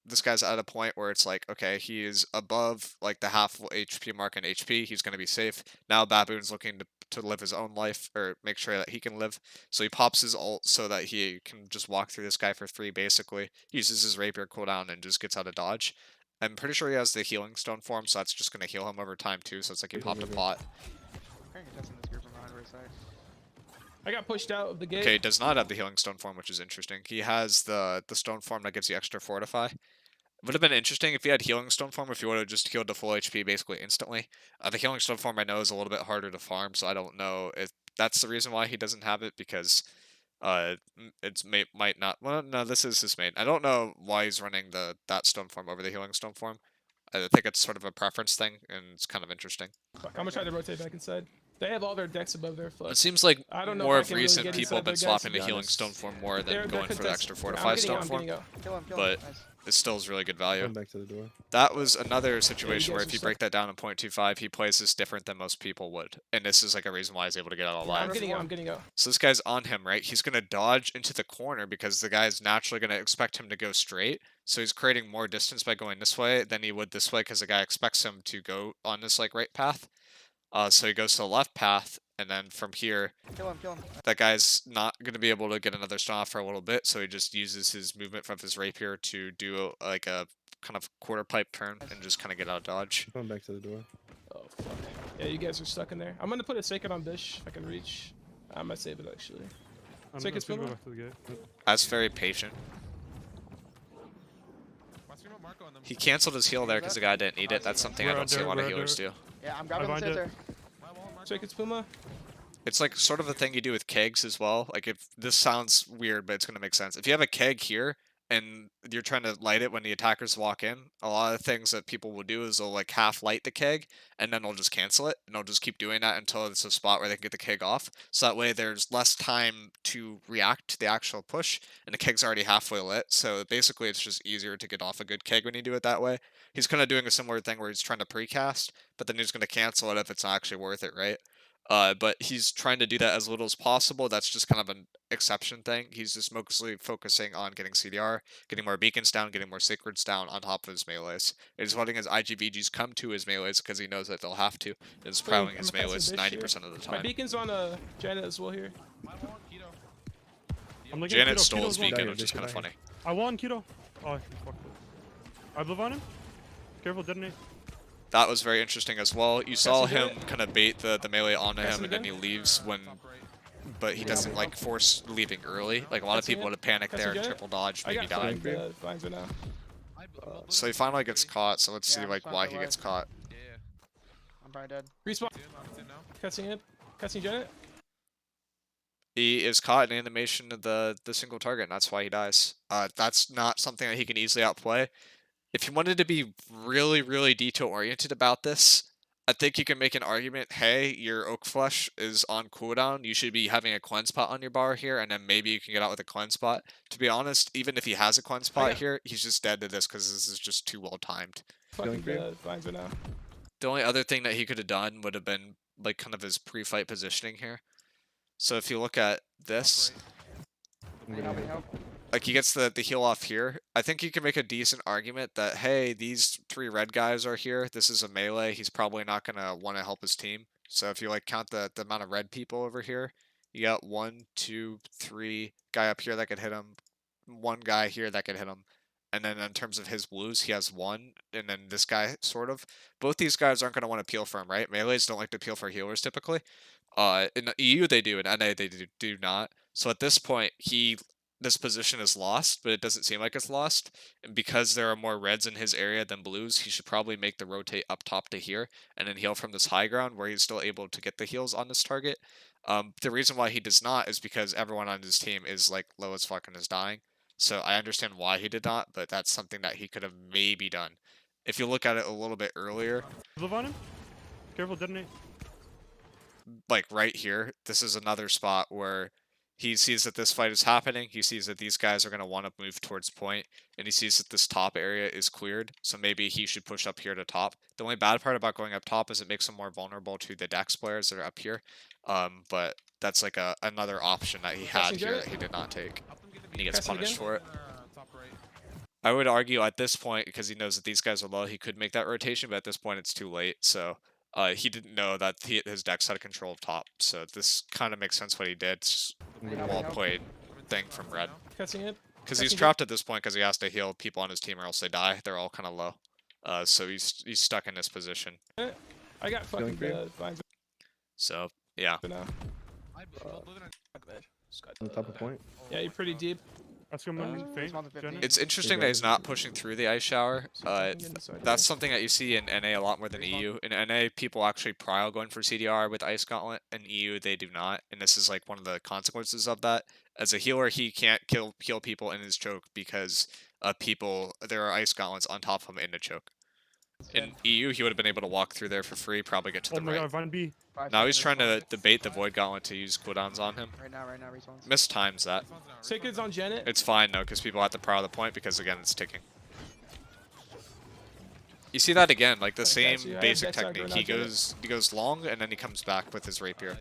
this guy's at a point where it's like, okay, he is above like the half HP mark in HP. He's going to be safe. Now Baboon's looking to live his own life or make sure that he can live. So he pops his ult so that he can just walk through this guy for free, basically. Uses his rapier cooldown and just gets out of dodge. I'm pretty sure he has the healing stone form, so that's just going to heal him over time too. So it's like he popped a pot. I'm contesting this group from behind right side. I got pushed out of the gate. Okay, he does not have the healing stone form, which is interesting. He has the stone form that gives you extra fortify. Would have been interesting if he had healing stone form, if he would have just healed to full HP basically instantly. The healing stone form I know is a little bit harder to farm, so I don't know if that's the reason why he doesn't have it, because its mate might not. Well, no, this is his mate. I don't know why he's running that stone form over the healing stone form. I think it's sort of a preference thing, and it's kind of interesting. Fuck, I'm gonna try to rotate back inside. They have all their decks above their fuck. It seems like I don't know more if I of can really recent get people have been inside their guys, swapping to to be healing honest. stone form more than They're going for the contesting. extra I'm fortify getting stone out, I'm form. getting out. Kill him, But Nice. it still is really good value. Come back to the door. That was another situation where guys if are you stuck. break that down to 0.25, he plays this different than most people would. And this is like a reason why he's able to get out I'm alive. getting out, I'm getting out. So this guy's on him, right? He's going to dodge into the corner because the guy's naturally going to expect him to go straight. So he's creating more distance by going this way than he would this way because the guy expects him to go on this like right path. So he goes to the left path, and then from here, Kill him. that guy's not going to be able to get another stun off for a little bit, so he just uses his movement from his rapier to do like a kind of quarter pipe turn and just kind of get out of dodge. Come back to the door. Oh fuck. Yeah, you guys are stuck in there. I'm gonna put a Sacred on Bish if I can reach. I might save it actually. I'm Take gonna his go puma. back to the gate. That's very patient. Watch me, Marco on them. He canceled his heal there because the guy didn't need it. That's something I We're don't see a under, lot of we're healers do. Yeah, I'm grabbing the bind it. sensor. My wall, Marco. Sacred's Puma. It's like sort of the thing you do with kegs as well. Like if this sounds weird, but it's going to make sense. If you have a keg here and you're trying to light it when the attackers walk in, a lot of things that people will do is they'll like half light the keg and then they'll just cancel it and they'll just keep doing that until it's a spot where they can get the keg off. So that way there's less time to react to the actual push and the keg's already halfway lit. So basically it's just easier to get off a good keg when you do it that way. He's kind of doing a similar thing where he's trying to precast, but then he's going to cancel it if it's not actually worth it, right? But he's trying to do that as little as possible. That's just kind of an exception thing. He's just mostly focusing on getting CDR, getting more beacons down, getting more sacreds down on top of his melees. And he's letting his IGVGs come to his melees because he knows that they'll have to. And he's prowling his I'm gonna pass melees the Bish here. 90% of the My time. beacon's on Janet as well here. My wall, Keto. I'm looking Janet at Keto. stole his Keto's one. beacon, which is kind of funny. I won Keto. Oh, he fucked it. I live on him. Careful, detonate. That was very interesting as well. You saw Cassie, him kind of bait the melee onto Cassie him, and then he again? leaves when, but he doesn't like force leaving early. Like a lot of Cassie people again? would have panicked Cassie there and Janet? triple dodged, I maybe got died. fucking vines right now. So he finally gets caught. So let's see Yeah, I'm like just why trying he to gets caught. Yeah. I'm probably dead. Respawn. I'm in now. Catching it. Catching Janet. He is caught in animation of the single target, and that's why he dies. That's not something that he can easily outplay. If you wanted to be really detail oriented about this, I think you can make an argument, hey, your Oak Flush is on cooldown, you should be having a cleanse pot on your bar here, and then maybe you can get out with a cleanse pot. To be honest, even if he has a cleanse pot here, he's just dead to this because this is just too well timed. Fucking for you? vines right now. The only other thing that he could have done would have been like kind of his pre-fight positioning here. So if you look at this, I'm Help gonna me, help. like he gets the heal off here. I think you can make a decent argument that, hey, these 3 red guys are here. This is a melee. He's probably not going to want to help his team. So if you like count the amount of red people over here, you got 1, 2, 3 guy up here that could hit him, 1 guy here that could hit him. And then in terms of his blues, he has 1, and then this guy sort of. Both these guys aren't going to want to peel for him, right? Melees don't like to peel for healers typically. In the EU they do, in NA they do not. So at this point, this position is lost, but it doesn't seem like it's lost. And because there are more reds in his area than blues, he should probably make the rotate up top to here, and then heal from this high ground where he's still able to get the heals on this target. The reason why he does not is because everyone on his team is like low as fuck and is dying. So I understand why he did not, but that's something that he could have maybe done. If you look at it a little bit earlier, Live on him. Careful, detonate. like right here, this is another spot where he sees that this fight is happening, he sees that these guys are going to want to move towards point, and he sees that this top area is cleared, so maybe he should push up here to top. The only bad part about going up top is it makes him more vulnerable to the Dex players that are up here, but that's like another option that he had here that he did not take, and he gets punished for it. Top right. I would argue at this point, because he knows that these guys are low, he could make that rotation, but at this point it's too late, so he didn't know that his Dex had control of top, so this kind of makes sense what he did. It's well played thing from Red. Catching it. Because he's trapped at this point because he has to heal people on his team or else they die. They're all kind of low. So he's stuck in this position. I got fucking vines So, yeah. right now. on the top of point. Yeah, you're pretty deep. Let's go move. Faint. Respawn to 15. It's interesting that he's not pushing through the ice shower. That's That's something that you see in NA a lot more than EU. In NA, people actually prio going for CDR with Ice Gauntlet. In EU, they do not. And this is like one of the consequences of that. As a healer, he can't kill people in his choke because there are Ice Gauntlets on top of him in the choke. In EU, he would have been able to walk through there for free, probably get to Oh the my right. god, Vine B. Now he's trying to debate the Void Gauntlet to use cooldowns on him. Right now, respawns. Mistimes that. Sacred's on Janet. It's fine though, because people have to prio the point because again, it's ticking. You see that again, like the same Gotcha. I have basic Dex aggro technique. now, He Janet. goes long and then he comes back with his rapier.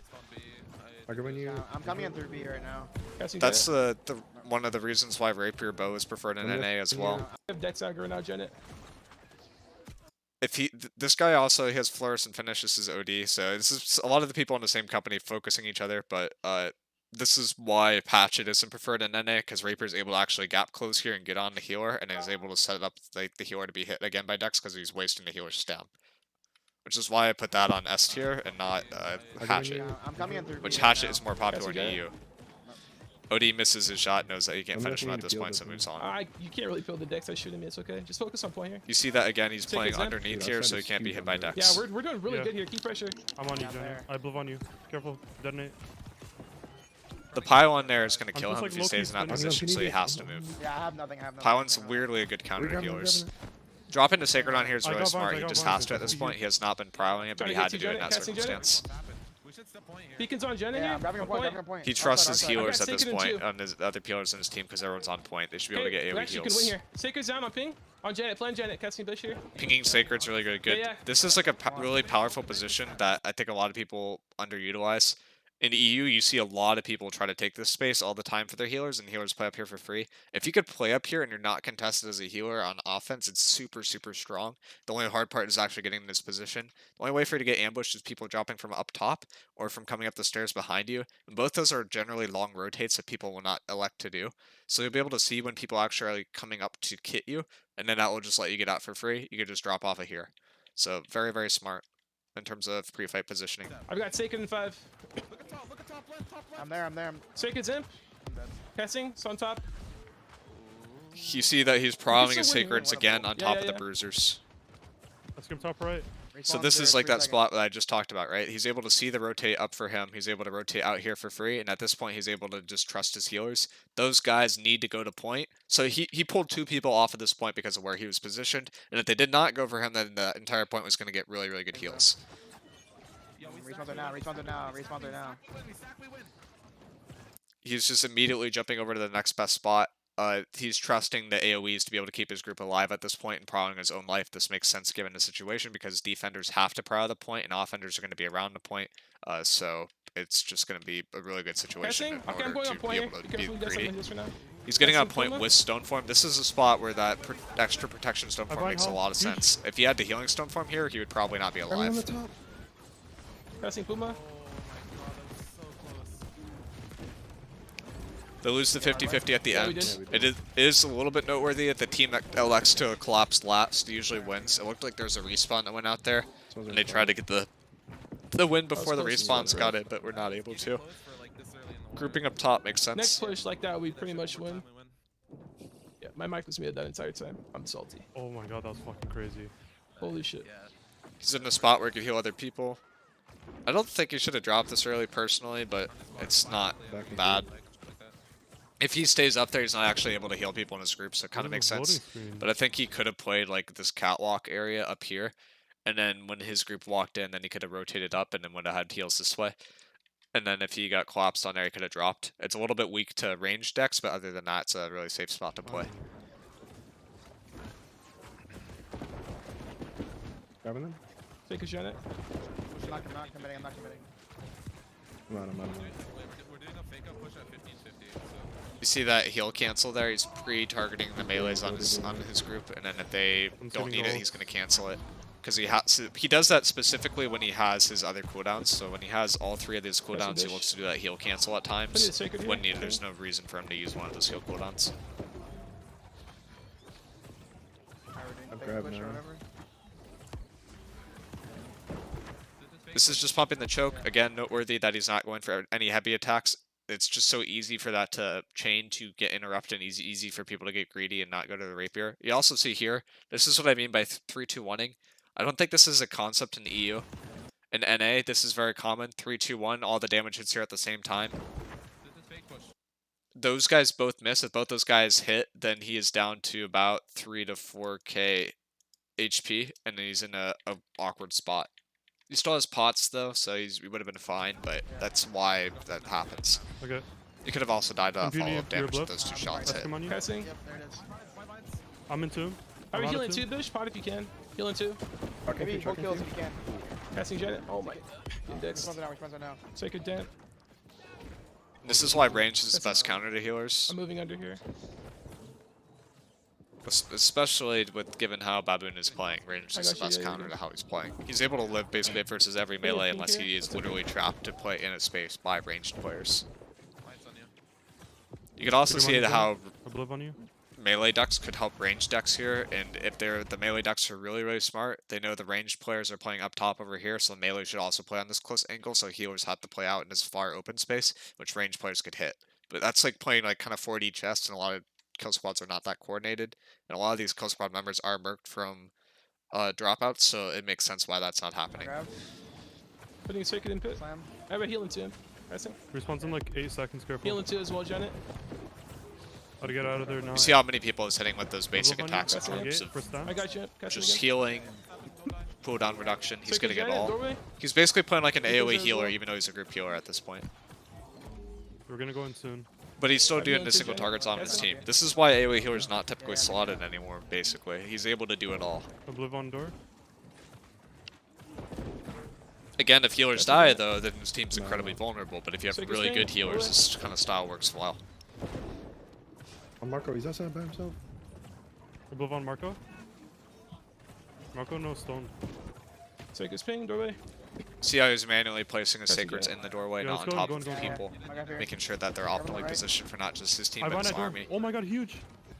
I go in you. I'm coming in through B right now. Catching That's Janet. the one of the reasons why rapier bow is preferred in I'm NA as well. I have Dex aggro now, Janet. If this guy also he has fluorescent finish. This is OD, so this is a lot of the people in the same company focusing each other. But this is why Hatchet isn't preferred in NA because Rapier is able to actually gap close here and get on the healer, and is able to set up the healer to be hit again by Dex because he's wasting the healer's stam. Which is why I put that on S tier and not Hatchet, I'm coming in through which B right Hatchet now. is more popular in Yes, EU. OD misses his shot, knows that he can't I'm finish him looking at to this field point, so this moves on. You can't really build the Dex. I shooting me. It's okay. Just focus on point here. You see that again, he's playing Seconds in. underneath Dude, I here, was so he trying can't to be hit skew by them, Dex. Yeah, we're doing really Yeah. good here. Keep pressure. I'm on you, Yeah, Jenny. there. I live on you. Careful, detonate. The pylon there is going to I'm kill just, him like, if he low-key stays in that spinning. position, so he has to move. Yeah, I have nothing. Pylon's Hang on. weirdly a good counter to Regrabbing, healers. regrabbing. Dropping the Sacred on here is I really got smart. vines, I He got just vines. has to at this point. He has not been prowling it, but he Trying had to to do it in get that Janet, casting Janet. circumstance. We should step point here. Beacon's on Janet Yeah, here. I'm grabbing a On point, grabbing a point. He trusts his Outside, outside. healers I at got this Sacred in point two. on his other healers in his team because everyone's on point. They should be able to get we AoE actually can win heals. here. Sacred's down on ping. On Janet. Playing Janet. Casting Bush here. Pinging Sacred's really good. Yeah. This is like a really powerful position that I think a lot of people underutilize. In EU, you see a lot of people try to take this space all the time for their healers, and healers play up here for free. If you could play up here and you're not contested as a healer on offense, it's super, super strong. The only hard part is actually getting in this position. The only way for you to get ambushed is people dropping from up top or from coming up the stairs behind you. And both those are generally long rotates that people will not elect to do. So you'll be able to see when people actually are coming up to kit you, and then that will just let you get out for free. You can just drop off of here. So very, very smart in terms of pre-fight positioning. I've got Sacred in 5. Look at top, top left. I'm there. Sacred's imp. I'm dead. Casting. It's on top. You see that he's prowling his still winning. Sacreds again on top of the Yeah. bruisers. Let's go top right. So Respawn this here is in like 3 that seconds. spot that I just talked about, right? He's able to see the rotate up for him. He's able to rotate out here for free. And at this point, he's able to just trust his healers. Those guys need to go to point. So he pulled 2 people off of this point because of where he was positioned. And if they did not go for him, then the entire point was going to get really, really good heals. Respawns are now. He's just immediately jumping over to the next best spot. He's trusting the AoEs to be able to keep his group alive at this point and prowling his own life. This makes sense given the situation because defenders have to prow the point and offenders are going to be around the point. So it's just going to be a really good situation Casting. in Okay, I'm order going on to be point here. able Be to be careful, you got greedy. something just for now. He's getting on Casting point Puma. with Stoneform. This is a spot where that extra protection Stoneform blind makes a help. lot of sense. If he had the healing Stoneform here, he would probably not be I'm on the alive. top. Casting Puma. They lose the 50-50 at the Yeah, we end. did. It is a little bit noteworthy that the team that elects to collapse last usually wins. It looked like there was a respawn that went out there, and they tried to get the win before the close. respawns got it, but we're not able to. Grouping up top makes Next sense. push like that, we pretty much win. Yeah, my mic was muted that entire time. I'm salty. Oh my god, that was fucking crazy. Holy shit. He's in a spot where he could heal other people. I don't think he should have dropped this early personally, but it's not bad. If he stays up there, he's not actually able to heal people in his group, so it kind of makes sense. But I think he could have played like this catwalk area up here, and then when his group walked in, then he could have rotated up and then would have had heals this way. And then if he got collapsed on there, he could have dropped. It's a little bit weak to range decks, but other than that, it's a really safe spot to play. Grabbing them? Take a Janet. I'm not committing. I'm out. We're doing a fake up push at 15-50. So You see that heal cancel there? He's pre-targeting the melees on his group, and then if they don't need it, he's going to cancel it. Because he does that specifically when he has his other cooldowns. So when he has all 3 of these cooldowns, he looks to do that heal cancel at times. When needed, there's no reason for him to use one of those heal cooldowns. I've grabbed now. This is just pumping the choke. Again, noteworthy that he's not going for any heavy attacks. It's just so easy for that to chain to get interrupted, and easy for people to get greedy and not go to the rapier. You also see here, this is what I mean by 3-2-1ing. I don't think this is a concept in EU. In NA, this is very common. 3-2-1, all the damage hits here at the same time. this is fake push. Those guys both miss. If both those guys hit, then he is down to about 3 to 4k HP, and he's in a awkward spot. He still has pots though, so he would have been fine, but that's why that happens. Okay. He could have also died to Impunity follow-up of your damage if bluff. those 2 shots Let's hit. come on you. Casting. Yep, there it is. I'm in 2. Are we I'm out healing of 2, Bish? Pot if you can. Healing 2. Maybe 4 kills if you can. Casting Janet. Oh my. Index. Respawns are now. Sacred Damp. This is why range is the best counter to healers, I'm moving under here. especially with given how Baboon is playing. Range I is got the you, best yeah, counter yeah. to how he's playing. He's able to live basically versus every melee unless he is literally trapped to play in a space by ranged players. Lights on you. You can also see how I believe on you. melee decks could help ranged decks here, and if the melee decks are really, really smart, they know the ranged players are playing up top over here, so the melee should also play on this close angle, so healers have to play out in this far open space, which ranged players could hit. But that's like playing like kind of 4D chess, and a lot of kill squads are not that coordinated, and a lot of these kill squad members are merked from dropouts, so it makes sense why that's not happening. Grab. Putting a Sacred in pit. Slam. I have a healing 2. Casting. Response in like 8 seconds, careful. Healing 2 as well, Janet. How to get out of there now. You see how many people is hitting with those basic Bluff on you. attacks in That's terms Gate of for stam. I got you. Casting just again. healing, cooldown reduction. He's Sacred getting it Janet, all. doorway. He's basically playing like an He goes AoE there as healer, well. even though he's a group healer at this point. We're gonna go in soon. But he's still I'm doing healing the too, single Jay. targets on his Yes. team. This is why AoE healer is not typically slotted anymore, basically. He's able to do it all. I believe on door. Again, if healers That's die, okay. though, then his team's incredibly vulnerable. But if you have really good healers, this kind of style works well. Oh, Marco, he's outside by himself. Above on Marco. Marco, no stone. Sacred's ping, doorway. See how he's manually placing his That's sacreds okay. in the doorway, Yeah, not let's on go, top go, of go, go. people, I got here. making sure that they're Grab on the optimally right. positioned for not just his team, I but bind his that door. army. Oh my god, huge.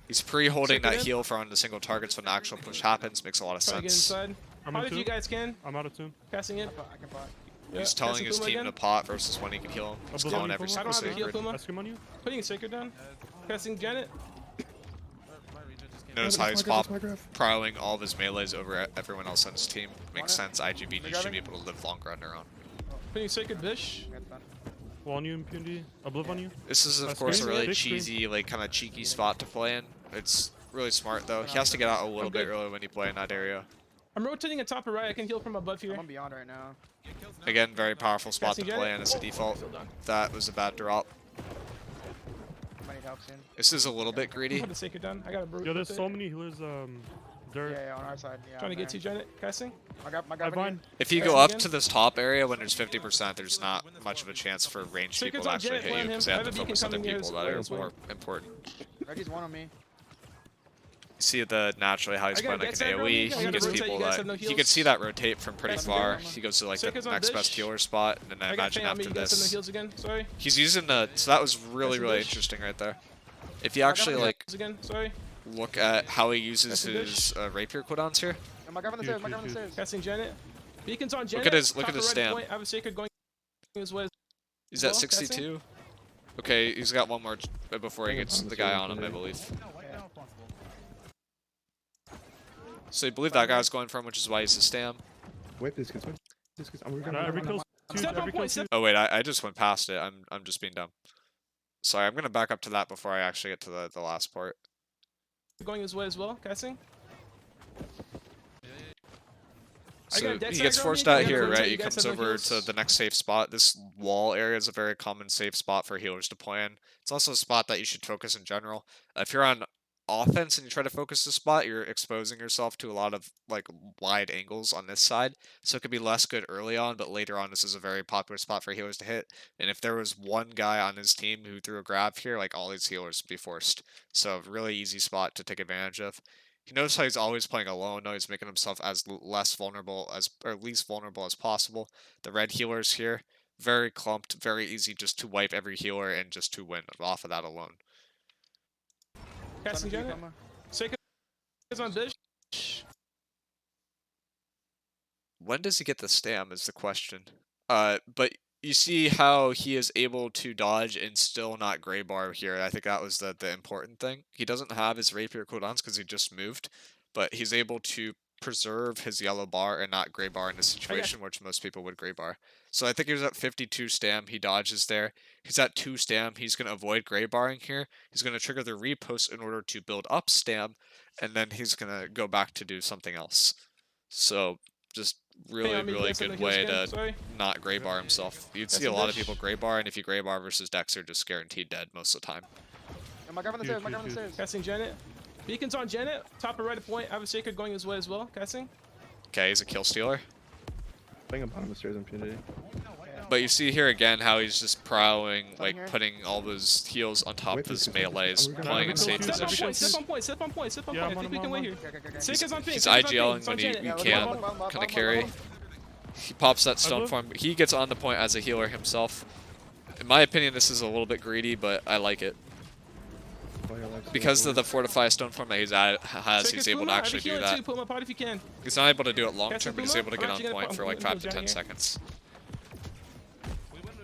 He's pre-holding that Second in. heal for on the single targets when the actual push happens. Makes a lot of Try to get sense. inside. I'm Pot in if two. you guys can. I'm out of tune. Casting it. I can pot. Yeah, He's telling casting his Puma team again. to pot versus when he can heal him. He's Above killing on every Puma. I don't single have a heal sacred. Puma. Eskim on you. Putting a sacred down. Casting Janet. My region just came Notice Yeah, how he's that's my graph. prowling all of his melees over everyone else on his team. Makes Want it? sense. IGB We should got be it? able to live longer on their own. Putting sacred Bish. I got the done. Wall on you, Impunity. Above on you. This is, of That's course, a great. really Big screen. cheesy, like, kind of cheeky spot to play in. It's really smart, though. He has to get out a little bit early when you play in that area. I'm rotating a top or right. I can heal from above I'm here. on beyond right now. Again, very powerful spot to Casting play Janet. in as a default. Still done. That was a bad drop. I need help soon. This is a little bit I'm greedy. putting sacred down. I got a brute. Yo, there's so many healers. Dirt. Yeah, on our side. Yeah, Trying to I'm get to there. Janet. Casting. I got I right bind. If you Casting go up again. to this top area when there's 50%, there's not much of a chance for ranged people Sacred's to on actually Janet, hit you blame because him. they I have to have a beacon focus on the coming here people as that well. is more important. Reggie's one on me. You see the naturally how he's I got playing like a an get side AoE. around He me. gets I gotta people rotate, you guys that have no you can heals. see that rotate from pretty Casting far. down. He goes to like the Sacred's on next best Bish. healer spot, and then I I got imagine ping on me. after You guys have no this, heals again. Sorry. he's using the. So that was really Casting really Bish. interesting right there. If you actually like Heals again. Sorry. look at how he uses Casting his Bish. rapier cooldowns here. Oh, my guy on the stairs. My guy on the stairs. Casting Janet. Beacon's on Janet. at his- look Top at his or right stam. point. I have a sacred going his way. He's at Well, casting. 62. Okay, he's got one more before he gets the guy on him, I believe. So you believe that guy's going for him, which is why he's a stam. Wait, this kid's. This kid's. I'm Nah, every kill's huge. Step on Every point. kill's Step. huge. Oh wait, I just went past it. I'm just being dumb. Sorry, I'm gonna back up to that before I actually get to the last part. Going his way as well. Casting. I So got a dead he side gets on forced me. out I got here, a rotate. right? You He guys comes have no over to heals. the next safe spot. This wall area is a very common safe spot for healers to play in. It's also a spot that you should focus in general. If you're on offense and you try to focus the spot, you're exposing yourself to a lot of like wide angles on this side. So it could be less good early on, but later on this is a very popular spot for healers to hit. And if there was one guy on his team who threw a grab here, like all these healers would be forced. So really easy spot to take advantage of. You notice how he's always playing alone. No, he's making himself as less vulnerable as, or least vulnerable as possible. The red healers here, very clumped, very easy just to wipe every healer and just to win off of that alone. Casting Janet. Sacred is on Bish. When does he get the stam is the question. But you see how he is able to dodge and still not gray bar here. I think that was the important thing. He doesn't have his rapier cooldowns because he just moved, but he's able to preserve his yellow bar and not gray bar in a situation which most people would gray bar. So I think he was at 52 stam. He dodges there. He's at 2 stam. He's going to avoid gray barring here. He's going to trigger the repost in order to build up stam, and then he's going to go back to do something else. So just really, on me, really guys have no good heals way again. to Sorry. not gray bar himself. You'd see That's a a lot of dish. people gray bar, and if you gray bar versus Dex, are just guaranteed dead most of the time. Oh, my guy on the stairs. My guy on the stairs. Casting Janet. Beacon's on Janet. Top or right point. I have a sacred going his way as well. Casting. Okay, he's a kill stealer. Playing up bottom of the stairs, Impunity. But you see here again how he's just prowling, like here. putting all those heals on top Wait, of his this kid's- melees, I'm gonna- playing in I'm safe gonna- Step on point. positions. Step on point. Step on point. Step on Yeah, point. I'm I think we on, can I'm win on. here. Okay. Sacred's on ping. He's Sacred's on ping. IGLing It's on when he Janet. let's can. go, Kind go, of carry. go. He pops that stone Love form. He gets on the point as a healer himself. In my opinion, this is a little bit greedy, but I like it. Because of the fortify stone form that he's has, Sacred's he's able to Puma. I have a actually do healer that. too. Put him apart if you can. He's not able to do it long Casting term, but he's Puma? able to I'm get on actually gonna point put- for I'm like gonna 5 to go 10 down here. seconds.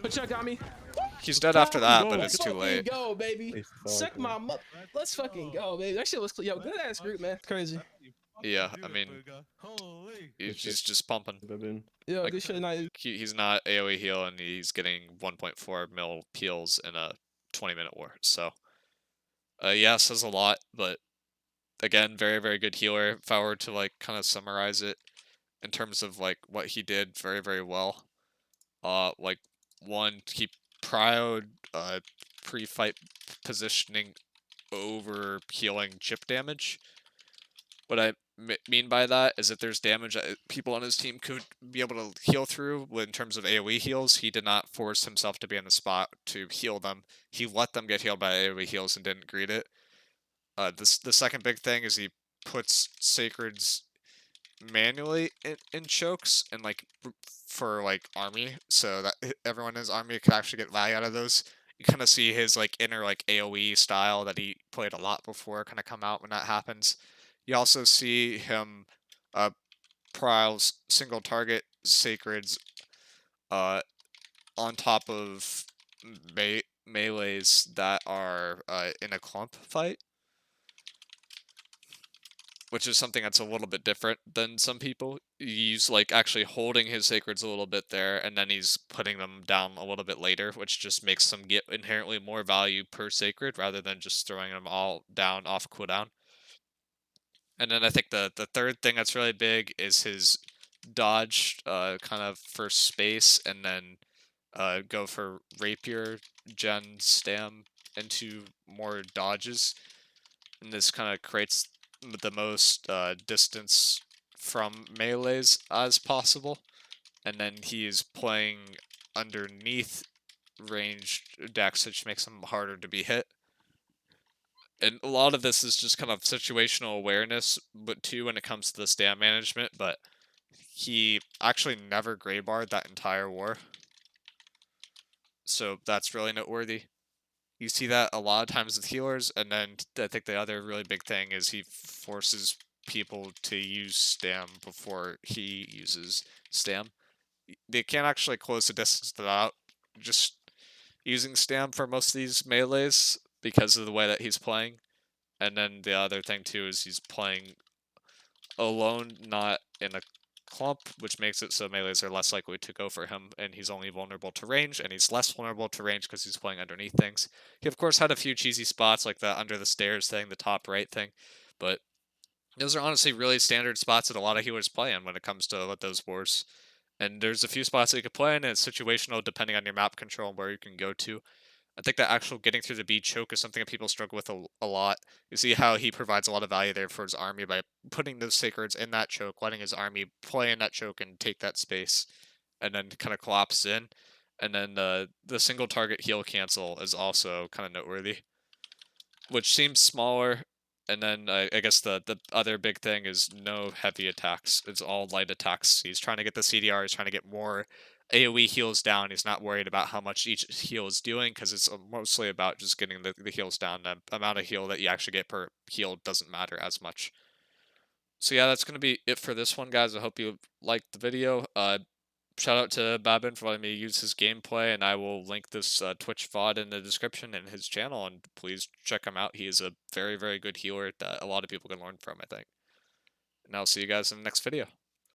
But y'all got me. He's dead after that, go. but it's too Fucking late. go, baby. Suck my muck. Let's fucking go, baby. That shit was yo good ass group, man. Crazy. Yeah, I mean, Holy. he's just pumping. Baboon. Yo, Like, this shit not. He's not AoE heal, and he's getting 1.4 mil peels in a 20-minute war. So, yeah, says a lot, but again, very, very good healer. If I were to like kind of summarize it in terms of like what he did very, very well. Like one, he prioed pre-fight positioning over healing chip damage. What I mean by that is that there's damage that people on his team could be able to heal through. In terms of AoE heals, he did not force himself to be in the spot to heal them. He let them get healed by AoE heals and didn't greet it. The second big thing is he puts Sacreds manually in chokes and like for like army, so that everyone in his army could actually get value out of those. You kind of see his like inner like AoE style that he played a lot before kind of come out when that happens. You also see him prio single target Sacreds on top of melees that are in a clump fight, which is something that's a little bit different than some people. He's like actually holding his sacreds a little bit there, and then he's putting them down a little bit later, which just makes them get inherently more value per sacred rather than just throwing them all down off cooldown. And then I think the third thing that's really big is his dodge kind of for space, and then go for rapier, gen, stam into more dodges. And this kind of creates the most distance from melees as possible. And then he is playing underneath ranged decks, which makes him harder to be hit. And a lot of this is just kind of situational awareness, but too when it comes to the stam management. But he actually never gray barred that entire war, so that's really noteworthy. You see that a lot of times with healers, and then I think the other really big thing is he forces people to use stam before he uses stam. They can't actually close the distance without just using stam for most of these melees because of the way that he's playing. And then the other thing too is he's playing alone, not in a clump, which makes it so melees are less likely to go for him, and he's only vulnerable to range, and he's less vulnerable to range because he's playing underneath things. He of course had a few cheesy spots like the under the stairs thing, the top right thing, but those are honestly really standard spots that a lot of healers play in when it comes to those wars. And there's a few spots that you could play in, and it's situational depending on your map control and where you can go to. I think that actual getting through the B choke is something that people struggle with a lot. You see how he provides a lot of value there for his army by putting those sacreds in that choke, letting his army play in that choke and take that space, and then kind of collapse in. And then the single target heal cancel is also kind of noteworthy, which seems smaller. And then I guess the other big thing is no heavy attacks. It's all light attacks. He's trying to get the CDR. He's trying to get more AoE heals down. He's not worried about how much each heal is doing because it's mostly about just getting the heals down. The amount of heal that you actually get per heal doesn't matter as much. So yeah, that's going to be it for this one, guys. I hope you liked the video. Shout out to Babbon for letting me use his gameplay, and I will link this Twitch VOD in the description and his channel, and please check him out. He is a very, very good healer that a lot of people can learn from, I think. And I'll see you guys in the next video.